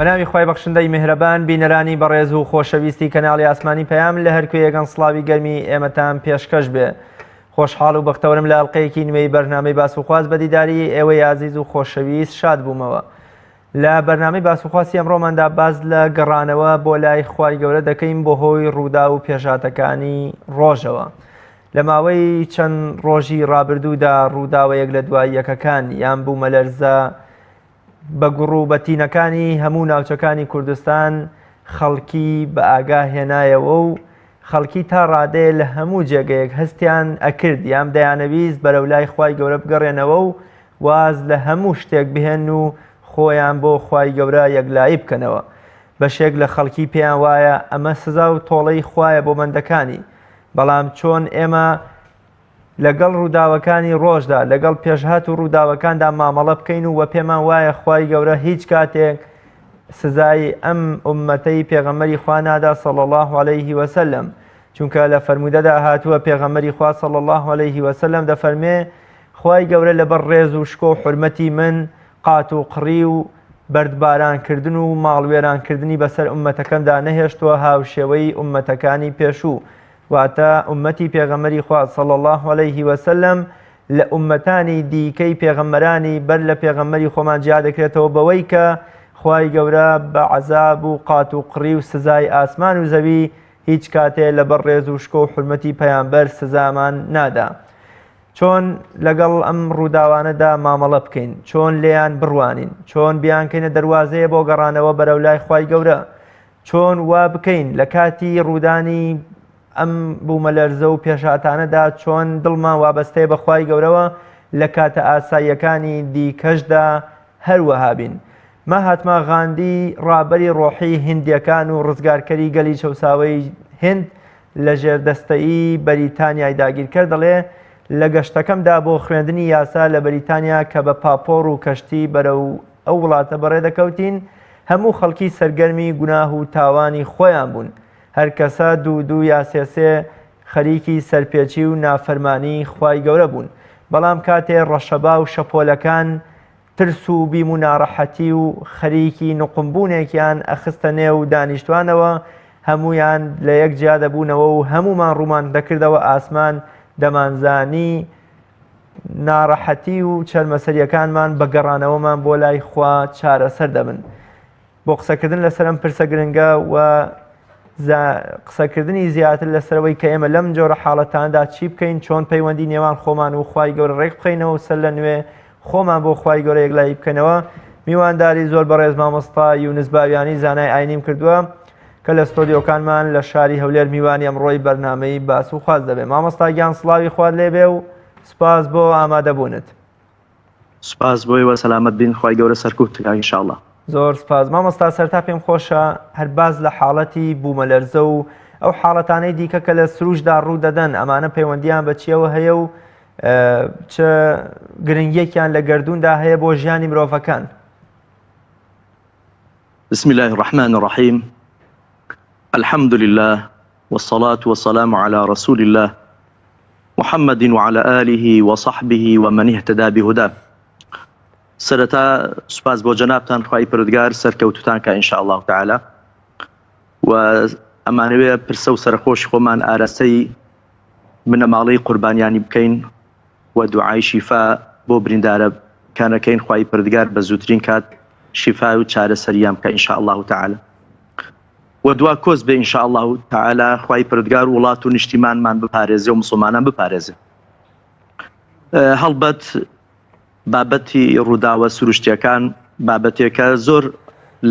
بەناوی خوای بەخشندەی میهرەبان بینەرانی بەڕێز و خۆشەویستی کەناڵی ئاسمانی پەیام لە هەر کوێیەکەن سڵاوی گەرمی ئێمەتان پێشکەش بێ. خۆشحاڵ و بەختەوەرم لە ئەڵقەیەکی نوێی بەرنامەی باسوخواز بەدیداری ئێوەی عزیز و خۆشەویست شاد بوومەوە. لە بەرنامەی باسوخواستی ئەمڕۆماندا باز لە گەڕانەوە بۆ لای خوای گەورە دەکەین بۆ هۆی ڕوودا و پێشاتەکانی ڕۆژەوە. لە ماوەی چەند ڕۆژی ڕابردوودا ڕووداوەیەک لە دوای یەکەکان یان بوومە لەرزە بە گوڕ و بەتینەکانی هەموو ناوچەکانی کوردستان خەڵکی بە ئاگا هێنایەوە و خەڵکی تا ڕادەیە لە هەموو جێگەیەک هەستیان ئەکرد یان دەیانەویست بەرەو لای خوای گەورە بگەڕێنەوە و واز لە هەموو شتێک بهێن و خۆیان بۆ خوای گەورە یەکلایی بکەنەوە. بەشێک لە خەڵکی پێیان وایە ئەمە سزا و تۆڵەی خوایە بۆ بەندەکانی، بەڵام چۆن ئێمە لەگەڵ ڕووداوەکانی ڕۆژدا لەگەڵ پێشهات و ڕووداوەکاندا مامەڵە بکەین و بە پێمان وایە خوای گەورە هیچ کاتێک سزای ئەم ئومەتەی پێغەمبەری خوا نادا صلی الله علیه وسلم، چونکە لە فەرمودەدا هاتووە پێغەمبەری خوا صلی الله علیه وسلم دەفەرمێ خوای گەورە لەبەر ڕێز و شکۆ و حورمەتی من قات و قڕی و بەردبارانکردن و ماڵوێرانکردنی بەسەر ئومەتەکەمدا نەهێشتووە هاوشێوەی ئومەتەکانی پێشوو، واتە ئومەتی پێغەمبەری خوا صلی الله علیه وسلم لە ئومەتانی دیکەی پێغەمبەرانی بەر لە پێغەمبەری خۆمان جیا دەکرێتەوە بەوەی کە خوای گەورە بە عەزاب و قات و قڕی و سزای ئاسمان و زەوی هیچ کاتێ لەبەر ڕێز و شکۆ و حورمەتی پەیامبەر سزامان نادا. چۆن لەگەڵ ئەم ڕووداوانەدا مامەڵە بکەین، چۆن لێیان بڕوانین، چۆن بیانکەینە دەواازەیە بۆ گەڕانەوە بەرەو لای خوای گەورە، چۆن وا بکەین لە کاتی ڕوودانی ئەم بوومە لەرزە و پێشاتانەدا چۆن دڵمان وابەستەیە بە خوای گەورەوە لە کاتە ئاساییەکانی دیکەشدا هەروەها بین. مەهاتما غاندی ڕابەری ڕۆحی هیندیەکان و ڕزگارکەری گەلی چەوساوەی هند لە ژێردەستەیی بەریتانیای داگیرکرد دەڵێ لە گەشتەکەمدا بۆ خوێندنی یاسا لە بەریتانیا کە بە پاپۆر و کەشتی بەرەو ئەو وڵاتە بەڕێدەکەوتین هەموو خەڵکی سەرگەرمی گوناه و تاوانی خۆیان بوون، هەر کەسە دوو یا سێ خەریکی سەرپێچی و نافەرمانی خوای گەورە بوون. بەڵام کاتێ ڕەشەبا و شەپۆلەکان ترس و بیم و ناڕەحەتی و خەریکی نوقمبوونێکیان ئەخستە نێو دانیشتوانەوە هەمویان لە یەک جیا دەبوونەوە و هەمومان ڕوومان دەکردەوە ئاسمان دەمانزانی ناڕەحەتی و چەرمەسەریەکانمان بەگەڕانەوەمان بۆ لای خوا چارەسەر دەبن. بۆ قسەکردن لەسەر ئەم پرسە گرنگە و قسەکردنی زیاتر لەسەرەوەی کە ئێمە لەم جۆرە حاڵەتاندا چی بکەین، چۆن پەیوەندی نێوان خۆمان و خوای گەورە ڕێک بخەینەوە و سەر لە نوێ خۆمان بۆ خوای گەورە یەکلایی بکەنەوە، میوانداری زۆر بەڕێز مامۆستا یونس باویانی زانای ئاینیم کردووە کە لە ستۆدیۆکانمان لە شاری هەولێر میوانی ئەمڕۆی بەرنامەی باسوخواز دەبێت. مامۆستا گیان سڵاوی خوارد لێبێ و سپاس بۆ ئامادەبوونت. سپاس بۆی وە سەلامەت بین، خوای گەورە سەرکەوتتە ئینشاءڵڵا. زۆر سپاس مامۆستا. سەرتا پێم خۆشە هەر باز لە حاڵەتی بوومە لەرزە و ئەو حاڵەتانەی دیکە کە لە سروشدا ڕوو دەدەن ئەمانە پەیوەندیان بە چیەوە هەیە و چه گرنگیەکیان لە گەردووندا هەیە بۆ ژیانی مرۆڤەکان. بسم الله الرحمن الرحيم. الحمد لله والصلاة والسلام على رسول الله محمد وعلى آله وصحبه ومن اهتدى بهداه. سرتا سپاس بۆ جەنابتان، خوای پەروەردگار سەرکەوتوتان کە ئینشاء الله تعالی، و ئەمانەوێ پرسە و سەرخۆشی خۆمان ئاراستەی بنەماڵەی قوربانیانی بکەین و دوعای شیفا بۆ بریندارە کانەکەین، خوای پەروەردگار بە زووترین کات شیفا و چارەسەریان بکە ئینشاء الله تعالی، و دوا کۆز بێ ئینشاء الله تعالی خوای پەروەردگار وڵات و نیشتیمانمان بپارێزێ و مسلمانان بپارێزێ. هەڵبەت بابەتی ڕووداوە سروشتیەکان بابەتێکە زۆر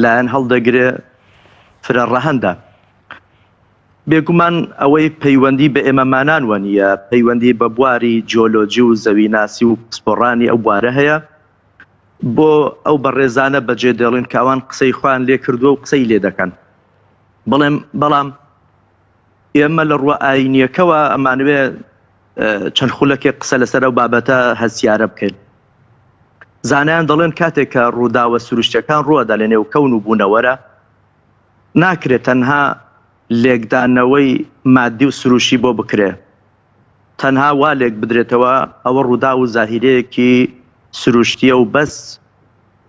لایەن هەڵدەگرێ فرە ڕەهەندە. بێگومان ئەوەی پەیوەندی بە ئێمەمانان وەنیە، پەیوەندی بە بواری جیۆلۆجی و زەویناسی و پسپۆڕانی ئەو بوارە هەیە، بۆ ئەو بەڕێزانە بەجێ دێڵێن کاوان قسەی خوان لێ کردووە و قسەی لێ دەکەن. بەڵام ئێمە لە ڕوە ئاینیەکەوە ئەمانوێ چەند خولەکێک قسە لەسەر ئەو بابەتە هەسیارە بکەین. زانایان دەڵێن کاتێک کە ڕووداوە سروشتیەکان ڕووەدا لە نێو کەون و بوونەوەرە ناکرێت تەنها لێکدانەوەی مادی و سروشی بۆ بکرێ، تەنها وا لێک بدرێتەوە ئەوە ڕوودا و زاهیرەیەکی سروشتیە و بەس،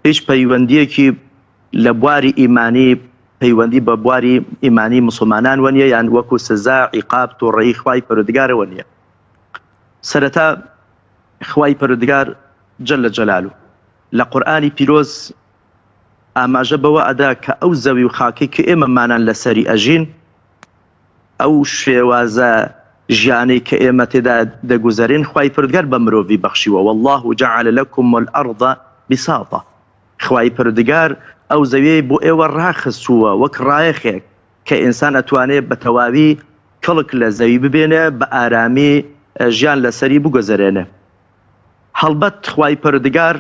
هیچ پەیوەندیەکی لە بواری ئیمانی پەیوەندی بە بواری ئیمانی مسلمانان وەنیە یان وەکو سزا عیقاب تووڕەیی خوای پەروەردگارەوە نییە. سەرەتا خوای پەروەردگار جەل جەلالو لە قورئانی پیرۆز ئاماژە بەوە ئەدا کە ئەو زەوی و خاکەی کە ئێمەمانان لەسەری ئەژین، ئەو شێوازە ژیانەی کە ئێمە تێدا دەگوزەرین خوای پەروەردگار بە مرۆڤی بەخشیوە. والله جعل لكم الأرض بساطة. خوای پەروەردگار ئەو زەویەی بۆ ئێوە ڕاخستووە وەک ڕایەخێک کە ئینسان ئەتوانێت بە تەواوی کەڵک لە زەوی ببێنێ بە ئارامی ژیان لەسەری بگۆزەرێنێ. هەڵبەت خوای پەروەردگار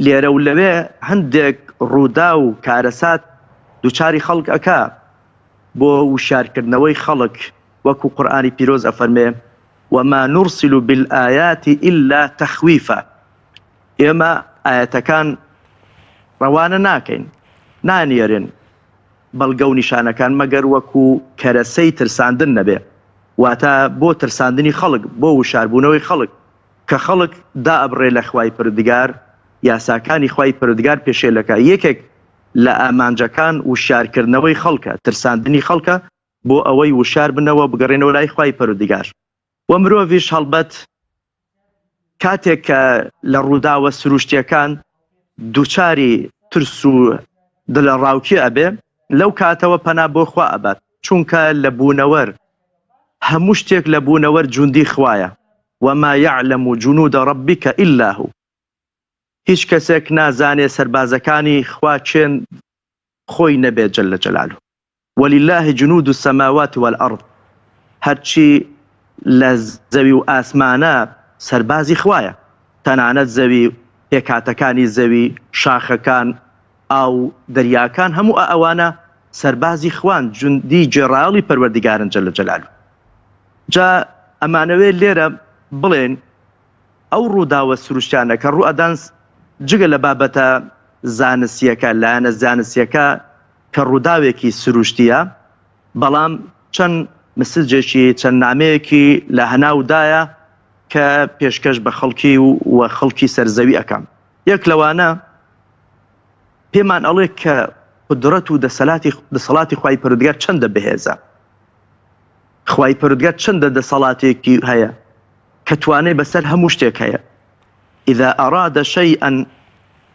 لێرە و لەوێ هەندێک ڕوودا و کارەسات دووچاری خەڵک ئەکا بۆ وشارکردنەوەی خەڵک، وەکو قورئانی پیرۆز ئەفەرمێ وما نرسل بالآيات إلا تخويفا. ئێمە ئاەتەکان ڕەوانە ناکەین، نانیێرن بەڵگە و نیشانەکان مەگەر وەکو کەرەسەی ترساندن نەبێ، واتە بۆ ترساندنی خەڵک، بۆ وشاربوونەوەی خەڵک کە خەڵک دائەبڕێ لە خوای پەروەردگار، یاساکانی خوای پەروەردگار پێشێلەکە. یەکێک لە ئامانجەکان وشارکردنەوەی خەڵکە، ترساندنی خەڵکە بۆ ئەوەی وشار بنەوە بگەڕێنەوە لای خوای پەروەردگار. و مرۆڤیش هەڵبەت کاتێک کە لە ڕووداوە سروشتیەکان دووچاری ترس و دلە ڕاوکی ئەبێ، لەو کاتەوە پەنا بۆ خوا ئەبات، چونکە لە بوونەوەر هەموو شتێک لە بوونەوەر جوندی خوایە. وما يعلم جنود ربك إلا هو. هیچ کەسێک نازانێ سەربازەکانی خوا چێن خۆی نەبێت جەل جەلالو. ولله جنود السماوات والأرض. هەرچی لە زەوی و ئاسمانە سەربازی خوایە، تەنانەت زەوی، پێکاتەکانی زەوی، شاخەکان، ئاو دەریاکان، هەموو ئەوانە سەربازی خوان، جوندی جێڕایەڵی پەروەردگارن جەل جەلالو. جا ئەمانەوێ لێرە بڵێن ئەو ڕووداوە سروشتیانە کە ڕوئەدان جگە لە بابەتە زانستیەکە، لایەنە زانستیەکە کە ڕووداوێکی سروشتیە، بەڵام چەند مسجێکی، چەند نامەیەکی لە هەناودایە کە پێشکەش بە خەڵکی و خەڵکی سەرزەوی ئەەکەم. یەک لەوانە پێمان ئەڵێ کە قدرەت و دەسەڵاتی خوای پەروەردگار چەندە بەهێزە، خوای پەروەردگار چەندە دەسەڵاتێکی هەیە کە توانێ بەسەر هەموو شتێک هەیە. إذا أراد شيئا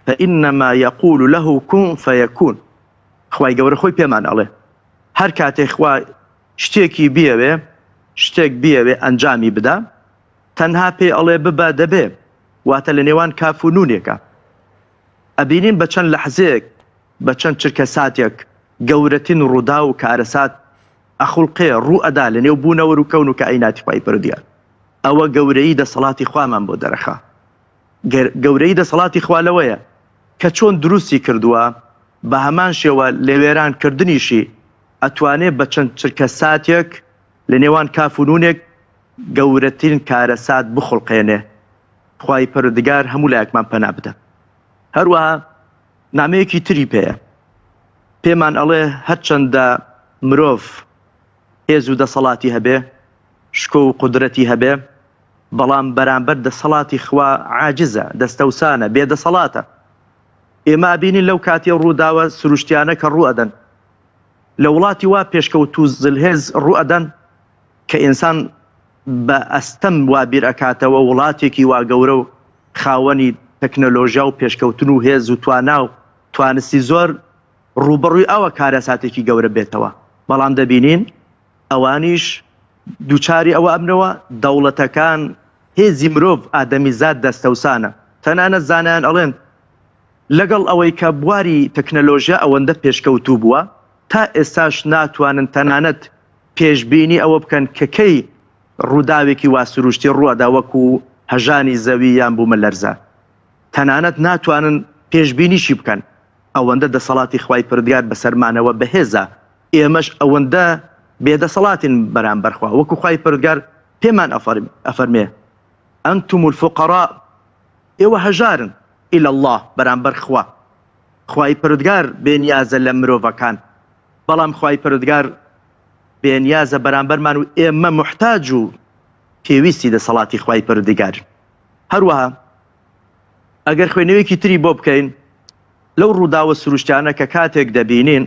فإنما يقول له كن فيكون. خوای گەورە خۆی پێمان ئەڵێ هەر کاتێک خوا شتێکی بیەوێ، شتێک بیەوێ ئەنجامی بدا، تەنها پێ ئەڵێ ببە دەبێ، واتە لە نێوان کاف و نونێکە. ئەبینین بە چەند لەحزەیەک، بە چەند چرکە ساتێک گەورەترین ڕوودا و کارەسات ئەخڵقێ ڕوو ئەدا لە نێو بوونەوە و کەون و کائیناتی خوای پەروەردگار. ئەوە گەورەی دەسەڵاتی خوامان بۆ دەرەخا. گەورەی دەسەڵاتی خوا لەوەیە کە چۆن دروستی کردووە، بە هەمان شێوە لێوێران کردنیشی ئەتوانێت بە چەند چرکە ساتێک لە نێوان کاف و نونێک گەورەترین کارەسات بخڵقێنێ. خوای پەروەردگار هەموو لایەکمان پەنا بدە. هەروەها نامەیەکی تری پێیە، پێمان ئەڵێ هەرچەندە مرۆڤ هێز و دەسەڵاتی هەبێ، شکۆ و قودرەتی هەبێ، بەڵام بەرامبەر دەسەڵاتی خوا عاجزە، دەستەوسانە، بێدەسەڵاتە. ئێمە بینین لەو کاتی ڕووداوە سروشتیانە کە ڕوئەدەن لە وڵاتی وا پێشکەوت و زلهێز ڕوئەدەن کە ئینسان بە ئەستەم وابیر ئەکاتەوە وڵاتێکی وا گەورە و خاوەنی تەکنەلۆژیا و پێشکەوتن و هێز و توانا و توانستی زۆر ڕوبەڕووی ئەوە کارەساتێکی گەورە بێتەوە، بەڵام دەبینین ئەوانیش دووچاری ئەوە ئەبنەوە دەوڵەتەکان، هێزی مرۆڤ ئادەمیزاد دەستەوسانە. تەنانەت زانایان ئەڵێن لەگەڵ ئەوەی کە بواری تەکنەلۆژیا ئەوەندە پێشکەوتوو بووە، تا ئێستاش ناتوانن تەنانەت پێشبینی ئەوە بکەن کە کەی ڕووداوێکی وا سروشتی ڕوەدا وەکو هەژانی زەوی یان بوومە لەرزە. تەنانەت ناتوانن پێشبینیشی بکەن. ئەوەندە دەسەڵاتی خوای پەروەردگار بەسەرمانەوە بەهێزە، ئێمەش ئەوەندە بێدەسەڵاتین بەرامبەر خوا. وەکو خوای پەروەردگار پێمان ئەفەرمێ ئەنتم الفقراء، ئێوە هەژارن إلى الله بەرامبەر خوا. خوای پەروەردگار بێنیازە لە مرۆڤەکان، بەڵام خوای پەروەردگار بێنیازە بەرامبەرمان و ئێمە محتاج و پێویستی دەسەڵاتی خوای پەروەردگار. هەروەها ئەگەر خوێنەوەیەکی تری بۆ بکەین، لەو ڕووداوە سروشتیانە کە کاتێک دەبینین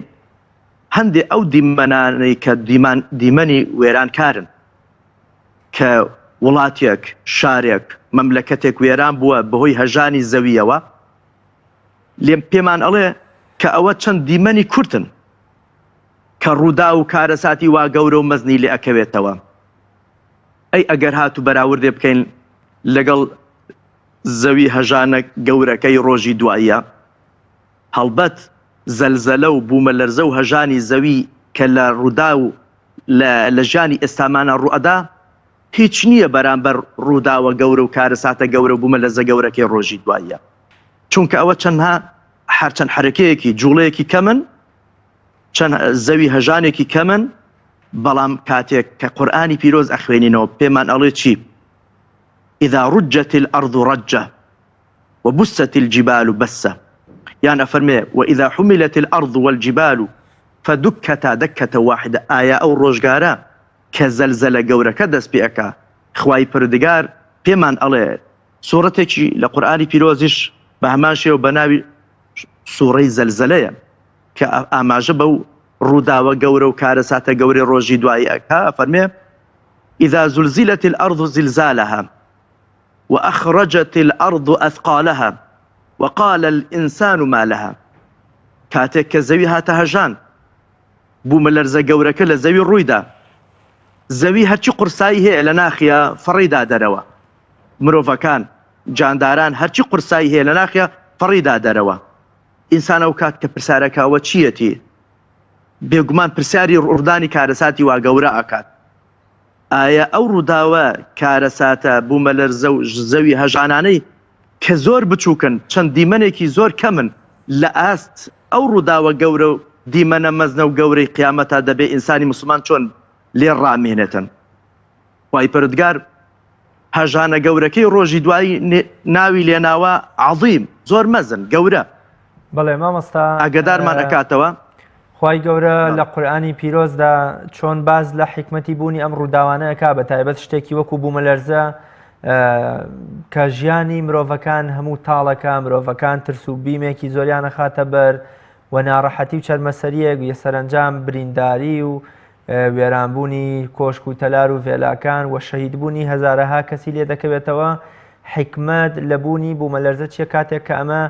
هەندێک ئەو دیمەنانەی کە دیمەنی وێرانکارن کە وڵاتێک شارێک مەملەکەتێک وێران بووە بەهۆی هەژانی زەویەوە لێم پێمان ئەڵێ کە ئەوە چەند دیمەنی کورتن کە ڕوودا و کارەساتی وا گەورە و مەزنی لێ ئەکەوێتەوە. ئەی ئەگەر هاتو بەراوردێ بکەین لەگەڵ زەوی هەژانە گەورەکەی ڕۆژی دواییە، هەڵبەت زەلزەلە و بوومە لەرزە و هەژانی زەوی کە لە ڕوودا و لە ژیانی ئێستامانە ڕوئەدا هیچ نییە بەرامبەر ڕووداوە گەورە و کارەساتە گەورە و بوومە لەرزە گەورەکەی ڕۆژی دواییە، چونکە ئەوە چەند حرەکەیەکی جوڵەیەکی کەمن، چەند زەوی هەژانێکی کەمن، بەڵام کاتێک کە قورئانی پیرۆز ئەخوێنینەوە پێمان ئەڵێ چی؟ إذا رجت الأرض رجة وبست الجبال بسة، يعني أفرمي وإذا حملت الأرض والجبال فدكتا دكة واحدة. آية أو روجگارا كزلزلة قورة كدس بيأكا خواي پردگار بيمان ألي سورتك لقرآن بيروزش بهماشي وبناوي سورة زلزلة كأماجبو رودا وقورة وكارسات قورة روجي دواي أكا. أفرمي إذا زلزلت الأرض زلزالها وأخرجت الأرض أثقالها وقال الإنسان ما لها. كاتك زوي هاتا هجان بوومە لەرزە گەورەکە لە زەوی ڕوویدا، زەوی هەرچی قورسایی هەیە لە ناخیە فڕیدا دەرەوە، مرۆڤەکان جانداران هەرچی قورسایی هەیە لە ناخیە فڕیدا دەرەوە. ئینسان ئەو کات کە پرسیارەکەوە چیەتی؟ بێگومان پرسیاری ڕوودانی کارەساتی وا گەورە ئەکات. ئایا ئەو ڕووداوە کارەساتە بوومە لەرزە و زەوی هەژانانەی کە زۆر بچووکن چەند دیمەنێکی زۆر کەمن لە ئاست ئەو ڕووداوە گەورە و دیمەنە مەزنە و گەورەی قیامەتا دەبێ ئینسانی مسلمان چۆن لێ ڕامێنێتن. خوای پەروەردگار هەژانە گەورەکەی ڕۆژی دوایی ناوی لێناوە عەظیم، زۆر مەزن گەورە. بەڵێ مامۆستا ئاگادارمان ئەکاتەوە خوای گەورە لە قورئانی پیرۆزدا چۆن باز لە حیکمەتی بوونی ئەم ڕووداوانە ئەکا، بە تایبەت شتێکی وەکو بوومە لەرزە کە ژیانی مرۆڤەکان هەموو تاڵەکە، مرۆڤەکان ترس و بیمێکی زۆریانە خاتە بەر و ناڕەحەتی و چەرمەسەریەک و سەرنجام برینداری و وێرانبوونی کۆشک و تەلار و vێلاکان و شەهیدبوونی هەزارەها کەسی لێ دەکەوێتەوە. حیکمەت لە بوونی بوومە لەرزە چیە؟ کاتێک کە ئەمە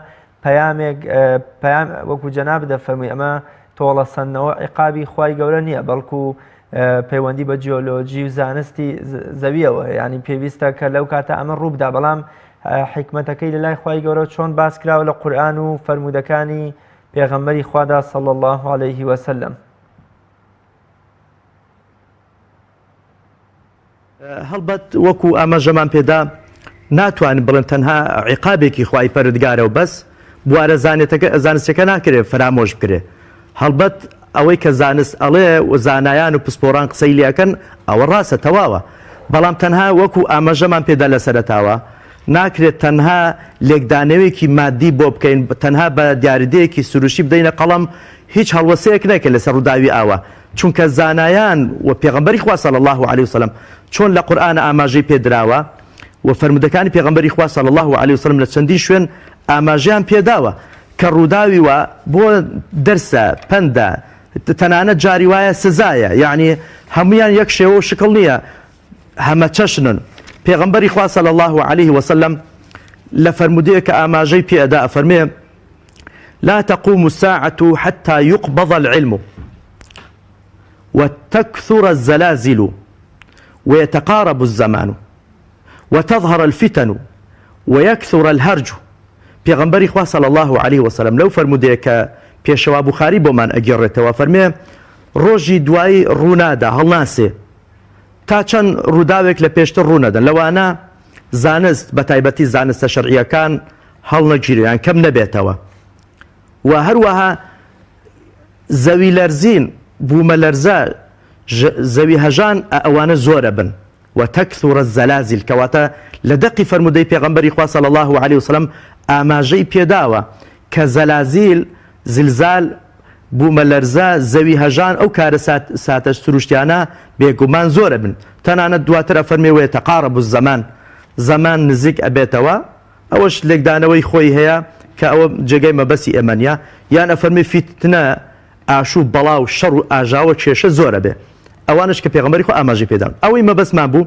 پەیامێک وەکو جەناب دەفەرمووی ئەمە تۆڵەسەندنەوە عیقابی خوای گەورە نییە، بەڵکو پەیوەندی بە جیۆلۆجی و زانستی زەویەوە، یعنی پێویستە کە لەو کاتە ئەمە ڕووبدا. بەڵام حیکمەتەکەی لە لای خوای گەورە چۆن باس کراوە لە قورئان و فەرمودەکانی پێغەمبەری خوادا صلی الله عليه وسلم. هەڵبەت وەکو ئاماژەمان پێدا ناتوانین بڵێن تەنها عیقابێکی خوای پەروەردگارە و بەس بوارە زانستەکە ناکرێت فرامۆش بکرێت. هەڵبەت ئەوەی کە زانست ئەڵێ و زانایان و پسپۆران قسەی لێەکەن ئەوە ڕاستە تەواوە، بەڵام تەنها وەکو ئاماژەمان پێدا لە سەرەتاوە ناکرێت تەنها لێکدانەوەیەکی مادی بۆ بکەین، تەنها بە دیاریدەیەکی سروشی بدەینە قەڵەم، هیچ هەڵوەسەیەک نەکە لەسەر ڕووداوی ئاوە، چونکە زانایان و پێغەمبەری خوا صلی الله عليه وسلم چۆن لە قورئانە ئاماژەی پێدراوە و فەرمودەکانی پێغەمبەری خوا صلی الله عليه وسلم لە چەندین شوێن ئاماژەیان پێداوە کە ڕووداوی وە بۆ دەرسە پەندە، تەنانەت جاری وایە سزایە، یعنی هەمویان یەک شێوە و شکڵ نییە، هەمە چەشنن. پێغەمبەری خوا صلی الله عليه وسلم لە فەرمودەیە کە ئاماژەی پێدا ئەفەرمێ لا تقوم الساعة حتى يقبض العلم وتكثر الزلازل ويتقارب الزمان وتظهر الفتن ويكثر الهرج. پێغەمبەری خوا صلی الله عليه وسلم لەو فەرمودەیە کە پێشەوا بوخاری بۆمان ئەگێڕێتەوە فەرمێ ڕۆژی دوایی ڕوونادا هەڵناسێ تا چەند ڕووداوێک لە پێشتر ڕوونەدەن، لەوانە زانست بە تایبەتی زانستە شەرعیەکان هەڵنەگیریان کەم نەبێتەوە. و هەروەها زەوی لەرزین، بوومە لەرزە، زەوی هەژان ئەوانە زۆرە بن و تەکثر الزەلازل، کەواتە لە دەقی فەرمودەی پێغەمبەری خوا صلی الله عليه وسلم ئاماژەی پێداوە کە زەلازیل، زلزال، بوومە لەرزە، زەوی هەژان ئەو کارە ساتە سروشتیانە بێگومان زۆرە بن. تەنانەت دواتر ئەفەرمێ تەقارەب الزەمان، زەمان نزیک ئەبێتەوە. ئەوەش لێکدانەوەی خۆی هەیە کە ئەوە جێگەی مەبەسی ئێمەنیە یان ئەفەرمی فیتنە ئاشوو بەڵاو شەڕ و ئاژاوە کێشە زۆرە بێ ئەوانش کە پێغەمبەری خوا ئاماژەی پێدان ئەوەی مەبەسمان بوو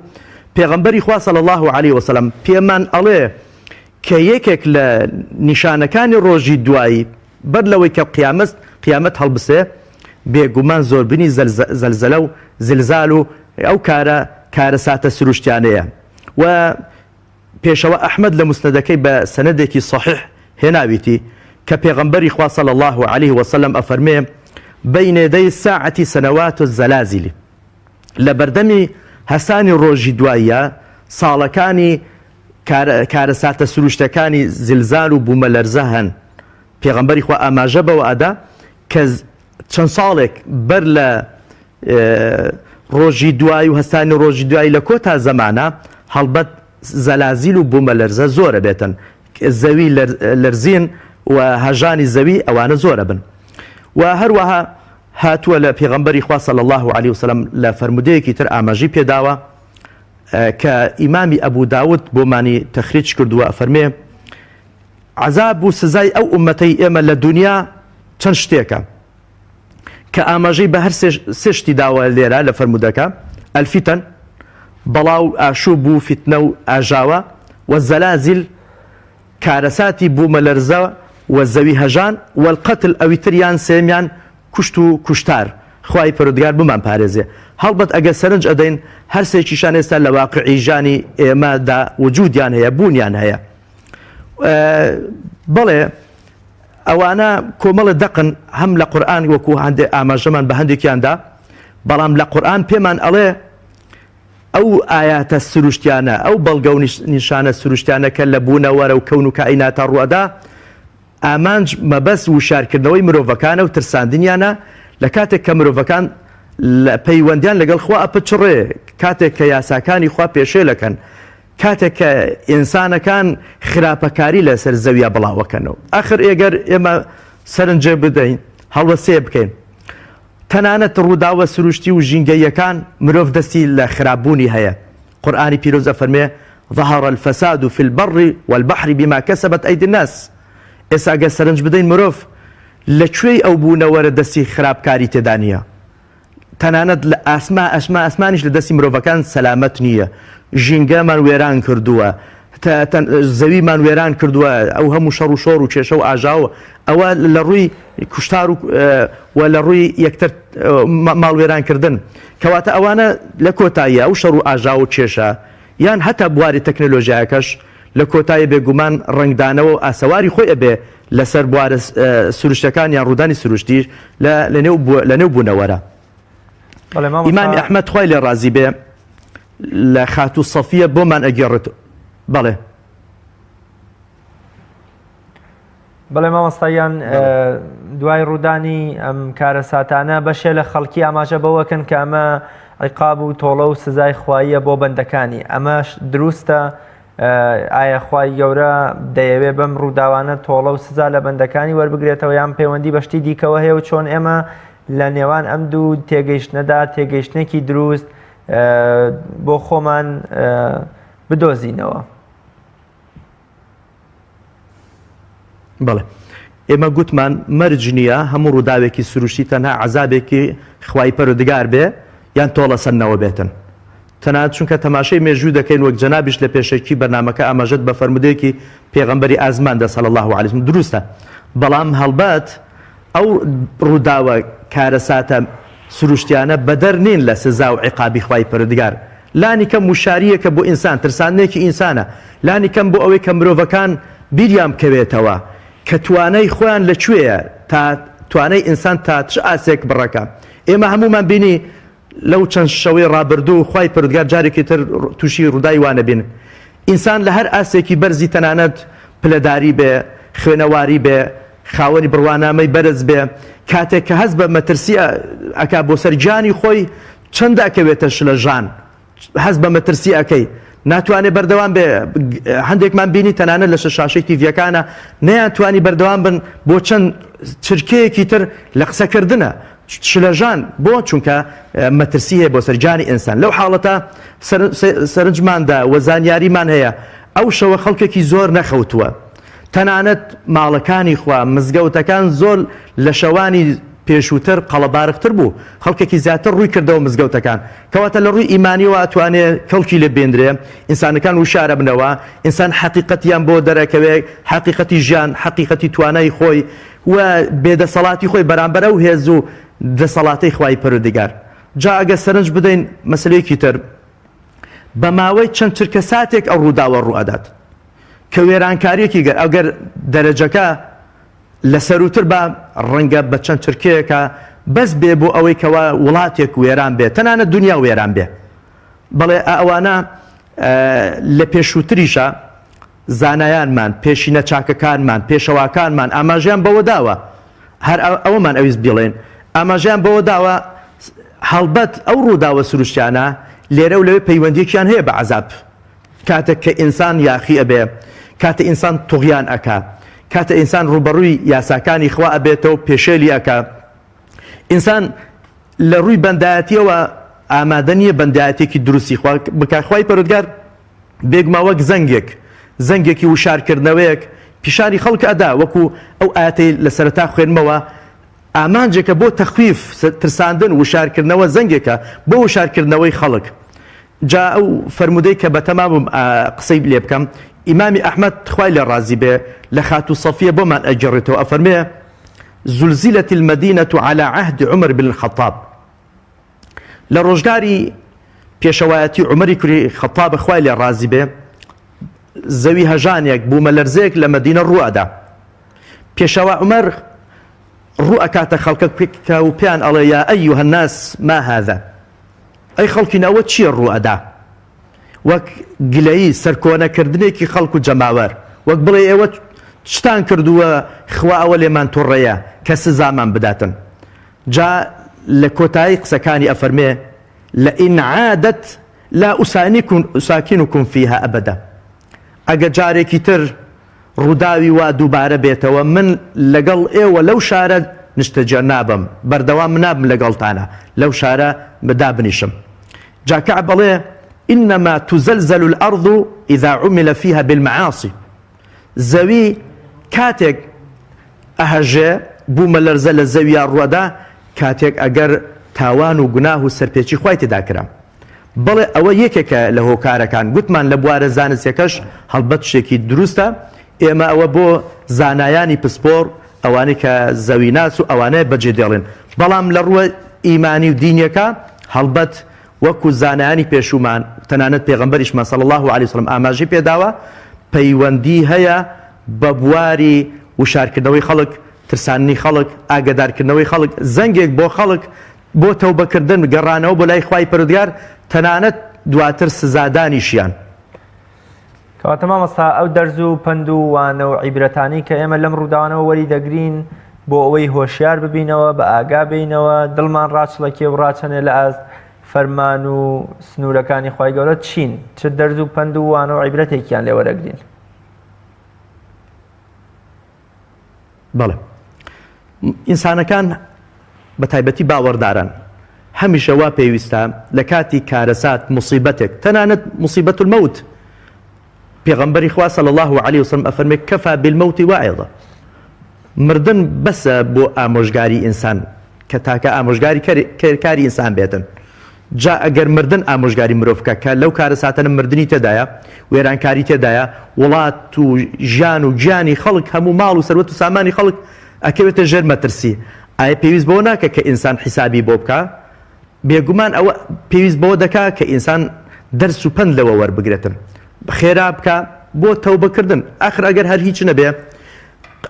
پێغەمبەری خوا صلی الله عليه وسلم پێمان ئەڵێ کە یەکێک لە نیشانەکانی ڕۆژی دوایی بەر لەوەی کە قیامەت هەڵبسێ بێگومان زۆربنی زەلزەلە و زلزال و ئەو کارە ساتە سروشتیانەیە و پێشەوە ئەحمەد لە مسندەکەی بە سەنەدێکی صحیح هێناویتی کە پێغەمبەری خوا صلی الله عليه وسلم ئەفەرمێ بین یدی ساعة سنوات الزلازل لە بەردەمی هەسانی ڕۆژی دواییە ساڵەکانی کارە ساتە سروشتەکانی زلزال و بوومەلەرزە هەن پێغەمبەری خوا ئاماژە بەوە ئەدا کە چەند ساڵێک بەر لە ڕۆژی دوای و هەستانی ڕۆژی دوایی لە کۆتا زەمانە هەڵبەت زەلازیل و بوومەلەرزە زۆرە بێتن زەوی لەرزین و هەژانی زەوی ئەوانە زۆرە بن و هەروەها هاتووە لە پێغەمبەری خوا صلی الله عليه وسلم لە فەرمودەیەکی تر ئاماژەی پێداوە کە ئیمامی ئەبوو داود بۆمانی تەخریج کردووە ئەفەرمێ عەزاب و سزای ئەو ئومەتەی ئێمە لە دنیا چەند شتێکە کە ئاماژەی بە هەر سێ شتی داوە لێرە لە فەرمودەکە ئەلفیتەن بەڵاو ئاشوب و فیتنە و ئاژاوە و زەلازیل کارەساتی بوومەلەرزە و زەوی هەژان والقەتل ئەوی تریان سێمیان کوشت و کوشتار خوای پەروەردگار بمان پارێزێ هەڵبەت ئەگە سەرنج ئەدەین هەر سێکیشان ئێستا لە واقعی ژانی ئێمەدا وجودیان هەیە بوونیان هەیە بەڵێ ئەوانە کۆمەڵە دەقن هەم لە قورئان وەکو هەندێک ئاماژەمان بە هەندێکیاندا بەڵام لە قورئان پێمان ئەڵێ ئەو ئاياتە سروشتیانە ئەو بەڵگە و نیشانە سروشتیانە کە لە بوونەوەرە و کەون و کائیناتە ڕوەدا ئامانج مەبەست وشارکردنەوەی مرۆڤەکانە و ترساندنیانە لە کاتێک کە مرۆڤەکان لە پەیوەندیان لەگەڵ خوا ئەپچڕێ کاتێک کە یاساکانی خوا پێشێلەکەن کاتێک کە ئینسانەکان خراپەکاری لەسەر زەویە بڵاوەکەنەوە ئاخر ئێگەر ئێمە سەرنجێ بدەین هەڵوەسێ بکەین تەنانەت ڕووداوە سروشتی و ژینگەیەکان مرۆڤ دەستی لە خراپبوونی هەیە قورئانی پیرۆز ئەفەرمێ ظهر الفساد في البر والبحر بما كسبت أيدي الناس ئێستا ئەگەر سەرنج بدەین مرۆڤ لەکوێی ئەو بوونەوەرە دەستی خراپکاری تێدا نییە تەنانەت لە ئاسمانیش لە دەستی مرۆڤەکان سەلامەت نییە ژینگەمان وێران کردووە زەویمان وێران کردووە ئەو هەموو شەڕ و شۆڕ و کێشە و ئاژاوە ئەوە لە ڕووی کوشتار و لە ڕووی یەکتر ماڵوێرانکردن کەواتە ئەوانە لە کۆتاییە ئەو شەڕ و ئاژاو و کێشە یان هەتا بواری تەکنۆلۆژیاکەش لە کۆتایی بێگومان ڕنگدانەوە و ئاسەواری خۆی ئەبێ لەسەر بوارە سروشتەکان یان ڕوودانی سروشتی لە نێو بوونەوەرە ئیمامی ئەحمەد خوای لێ ڕازی بێ لە خاتوو سەفیە بۆمان ئەگێڕێت بەڵێ بەڵێ مامۆستایان دوای ڕوودانی ئەم کارە ساتانە بەشێ لە خەڵکی ئاماژە بەوەکەن کە ئەمە عیقاب و تۆڵە و سزای خواییە بۆ بەندەکانی ئەمەش دروستە ئایا خوای گەورە دەیەوێ بەم ڕووداوانە تۆڵە و سزا لە بەندەکانی وەربگرێتەوە یان پەیوەندی بەشتی دیکەوە هەیە و چۆن ئێمە لە نێوان ئەم دوو تێگەیشتنەدا تێگەیشتنێکی دروست بۆ خۆمان بدۆزینەوە بەڵێ ئێمە گوتمان مەرج نییە هەموو ڕووداوێکی سروشتی تەنها عەزابێکی خوای پەروەردگار بێ یان تۆڵە سەرنەوە بێتن تەنانەت چونکە تەماشای مێژوو دەکەین وەک جەنابیش لە پێشەکی بەرنامەکە ئاماژەت بە فەرمودەیەکی پێغەمبەری ئازماندا صلی الله عليه وسلم دروستە بەڵام هەڵبەت ئەو ڕووداوە کارە ساتە سروشتیانە بەدەر نین لە سزا و عیقابی خوای پەروەردگار لانی کەم وشاریەکە بۆ ئینسان ترساندنێکی ئینسانە لانی کەم بۆ ئەوەی کە مرۆڤەکان بیریان بکەوێتەوە کە توانای خۆیان لەکوێیە تا توانای ئینسان تا چ ئاسێک بڕەکە ئێمە هەمومان بینی لەو چەند شەوەی ڕابردوو خوای پەروەردگار جارێکی تر تووشی ڕووداوی وانە بین ئینسان لە هەر ئاسێکی بەرزی تەنانەت پلەداری بێ خوێنەواری بێ خاوەنی بڕوانامەی بەرز بێ کاتێک کە هەست بە مەترسی ئەکا بۆ سەر گیانی خۆی چەند ئەکەوێتە شلە ژان هەست بە مەترسی ئەەکەی ناتوانێت بەردەوام بێ هەندێکمان بینی تەنانەت لە شاشەی تیڤیەکانە نەیانتوانی بەردەوام بن بۆ چەند چرکەیەکی تر لە قسەکردنە شلەژان بۆ چونکە مەترسی هەیە بۆ سەرجانی ئینسان لەو حاڵەتە سەرنجماندا وە زانیاریمان هەیە ئەو شەوە خەڵکێکی زۆر نەخەوتووە تەنانەت ماڵەکانی خوا مزگەوتەکان زۆر لە شەوانی پێشووتر قەڵەبارەختر بوو خەڵکێکی زیاتر ڕووی کردەوە مزگەوتەکان کەواتە لە ڕووی ئیمانیەوە ئەتوانێت کەڵکی لێ بێندرێ ئینسانەکان وشارە بنەوە ئینسان حەقیقەتیان بۆ دەرەکەوێت حەقیقەتی ژیان حەقیقەتی توانای خۆی و بێدەسەڵاتی خۆی بەرامبەر ئەو هێز و دەسەڵاتەی خوای پەروەردگار جا ئەگە سەرنج بدەین مەسلەیەکی تر بە ماوەی چەند چرکە ساتێک ئەو ڕووداوە ڕوئەدات کە وێرانکاریەکی گەر ئەگەر دەرەجەکە لە سەروتر بە ڕەنگە بە چەند چرکەیەکە بەس بێ بۆ ئەوەی کەوا وڵاتێک وێران بێت تەنانەت دنیا وێران بێ بەڵێ ئەوانە لە پێشووتریشە زانایانمان پێشینە چاکەکانمان پێشەواکانمان ئاماژیان بەوە داوە هەر ئەوەمان ئەویست بڵێن ئاماژیان بەوە داوە هەڵبەت ئەو ڕووداوە سروشتیانە لێرە و لەوێ پەیوەندیەکیان هەیە بە عەزاب کاتێک کە ئینسان یاخی ئەبێ کاتە ئینسان توغیان ئەکا کاتە ئینسان ڕوبەڕووی یاساکانی خوا ئەبێتەوە پێشێلی ئەکا ئینسان لە ڕووی بەندایەتیەوە ئامادە نییە بەندایەتێکی دروستی بکخوای پەروەردگار بێگوما وەک زەنگێکی وشارکردنەوەیەک پیشانی خەڵک ئەدا وەکو ئەو ئاەتەی لە سەرەتا خوێنمەوە ئامانجێکە بۆ تەخویف ترساندن وشارکردنەوە زەنگێکە بۆ وشارکردنەوەی خەڵک جا ئەو فەرمودەی کە بەتەمام قسەی لێ بکەم ئیمامی ئەحمەد خوای لێ ڕازی بێ لە خاتو سەفیە بۆمان ئەگەڕێتەوە ئەفەرمێ زلزلت المدينة على عهد عمر بن الخطاب لە ڕۆژگاری پێشەوایەتی عومەری کوڕی خەتاب خوای لێ ڕازی بێ زەوی هەژانێک بوومە لەرزەیەک لە مەدینە ڕوئەدا پێشەوا عومەر ڕوو ئەکاتە خەڵکە و پێیان ئەڵێ یا ئەیها الناس ما هذا ئەی خەڵکین ئەوە چییە ڕوئەدا وەک گلەیی سەرکۆنەکردنێکی خەڵک و جەماوەر وەک بڵێ ئێوە شتان کردووە خوا ئەوە لێمان تووڕێیە کە سزامان بداتن جا لە کۆتایی قسەکانی ئەفەرمێ لئین عادت لا ئوساکینکم فیها ئەبەدا ئەگە جارێکی تر ڕووداوی وا دووبارە بێتەوە من لەگەڵ ئێوە لەو شارە نیشتەجێ نابم بەردەوام نابم لەگەڵتانە لەو شارە بدا بنیشم جا کەعب بەڵێ إنما تزلزل الأرض إذا عمل فيها بالمعاصي زەوی کاتێک ئەهەژێ بوومە لەرزە لە زەویە ڕوەدا کاتێک ئەگەر تاوان و گوناه و سەرپێچی خوای تێدا کرا بەڵێ ئەوە یەکێکە لە هۆکارەکان گوتمان لە بوارە زانستیەکەش هەڵبەت شتێکی دروستە ئێمە ئەوە بۆ زانایانی پسپۆر ئەوانەی کە زەوی ناس و ئەوانەیە بەجێ دێڵێن بەڵام لە ڕووە ئیمانی و دینیەکە هەڵبەت وەکو زانایانی پێشومان تەنانەت پێغەمبەریشمان صلی الله علیه وسلم ئاماژەی پێداوە پەیوەندی هەیە بە بواری وشارکردنەوەی خەڵک ترسانی خەڵک ئاگادارکردنەوەی خەڵک زەنگێک بۆ خەڵک بۆ تەوبەکردن گەڕانەوە بۆ لای خوای پەروەردگار تەنانەت دواتر سزادانیشیان کەواتە مامۆستا ئەو دەرز و پند و وانە و عیبرەتانی کە ئێمە لەم ڕووداوانەوە وەری دەگرین بۆ ئەوەی هۆشیار ببینەوە بە ئاگا بینەوە دڵمان ڕاچڵەکێ و ڕاچەنێ لە ئاست فەرمان و سنوورەکانی خوای گەورە چین چ دەرز و پند و وانە و عیبرەتێکیان لێ وەرەگرین بەڵێ ئینسانەکان بە تایبەتی باوەڕدارن هەمیشە وا پێویستە لە کاتی کارەسات موسیبەتێک تەنانەت موسیبەت المەوت پێغەمبەری خوا صلی الله علیه وسلم ئەفەرمێ کەفا بالمەوت واعظە مردن بەسە بۆ ئامۆژگاری ئینسان کە تاکە ئامۆژگاری کاری ئینسان بێتن جا ئەگەر مردن ئامۆژگاری مرۆڤکە کە لەو کارەساتەنە مردنی تێدایە وێرانکاری تێدایە وڵات و ژیان و گیانی خەڵک هەموو ماڵ و سەروەت و سامانی خەڵک ئەکەوێتە ژێر مەترسی ئایا پێویست بەوە ناکە کە ئینسان حیسابی بۆ بکە بێگومان ئەوە پێویست بەوە دەکا کە ئینسان دەرس و پند لەوە وەربگرێتن خێرا بکە بۆ تەوبەکردن ئاخر ئەگەر هەر هیچ نەبێ